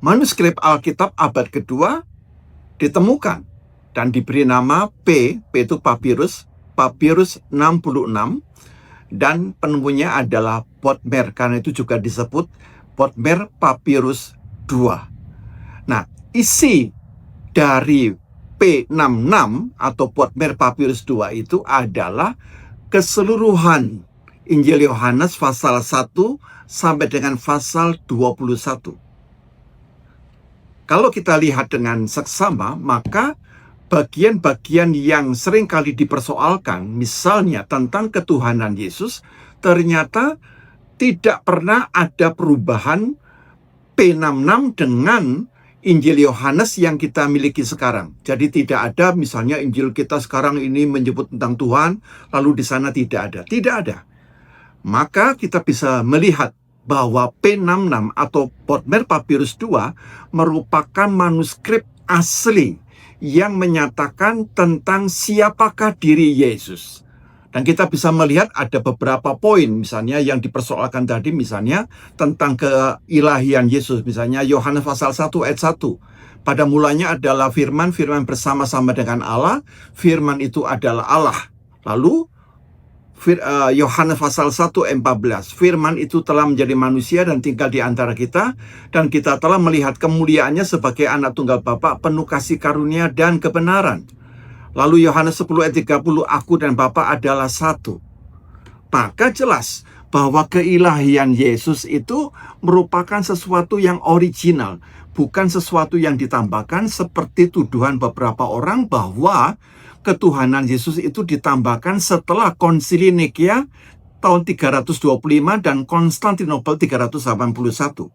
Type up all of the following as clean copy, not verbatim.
manuskrip Alkitab abad kedua ditemukan dan diberi nama P itu papirus 66, dan penemunya adalah Bodmer, karena itu juga disebut Bodmer Papirus II. Nah, isi dari P66 atau Bodmer Papirus II itu adalah keseluruhan Injil Yohanes pasal 1 sampai dengan pasal 21. Kalau kita lihat dengan seksama, maka bagian-bagian yang sering kali dipersoalkan, misalnya tentang ketuhanan Yesus, ternyata tidak pernah ada perubahan P66 dengan Injil Yohanes yang kita miliki sekarang. Jadi tidak ada misalnya Injil kita sekarang ini menyebut tentang Tuhan, lalu di sana tidak ada. Tidak ada. Maka kita bisa melihat bahwa P66 atau Bodmer Papirus II merupakan manuskrip asli yang menyatakan tentang siapakah diri Yesus. Dan kita bisa melihat ada beberapa poin, misalnya yang dipersoalkan tadi, misalnya tentang keilahian Yesus. Misalnya Yohanes pasal 1 ayat 1. Pada mulanya adalah firman, firman bersama-sama dengan Allah, firman itu adalah Allah. Lalu Yohanes pasal 1 ayat 14, firman itu telah menjadi manusia dan tinggal di antara kita, dan kita telah melihat kemuliaannya sebagai anak tunggal Bapa, penuh kasih karunia dan kebenaran. Lalu Yohanes 10 ayat 30, aku dan Bapa adalah satu. Maka jelas bahwa keilahian Yesus itu merupakan sesuatu yang original, bukan sesuatu yang ditambahkan seperti tuduhan beberapa orang bahwa ketuhanan Yesus itu ditambahkan setelah Konsili Nikea tahun 325 dan Konstantinopel 381.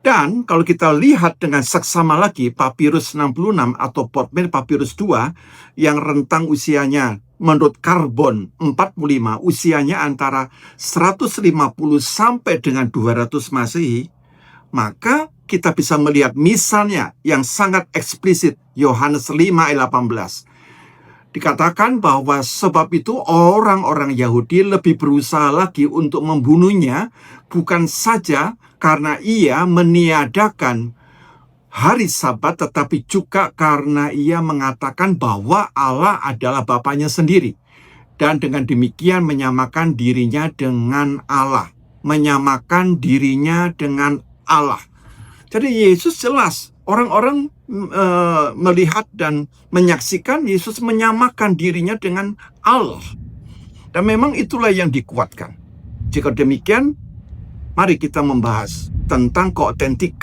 Dan kalau kita lihat dengan seksama lagi, Papirus 66 atau Bodmer Papirus II yang rentang usianya menurut Karbon 45, usianya antara 150 sampai dengan 200 Masehi, maka kita bisa melihat misalnya yang sangat eksplisit Yohanes 5 ayat 18. Dikatakan bahwa sebab itu orang-orang Yahudi lebih berusaha lagi untuk membunuhnya, bukan saja karena ia meniadakan hari Sabat, tetapi juga karena ia mengatakan bahwa Allah adalah Bapanya sendiri. Dan dengan demikian menyamakan dirinya dengan Allah. Menyamakan dirinya dengan Allah. Jadi Yesus jelas, orang-orang melihat dan menyaksikan Yesus menyamakan dirinya dengan Allah. Dan memang itulah yang dikuatkan. Jika demikian, mari kita membahas tentang keautentikan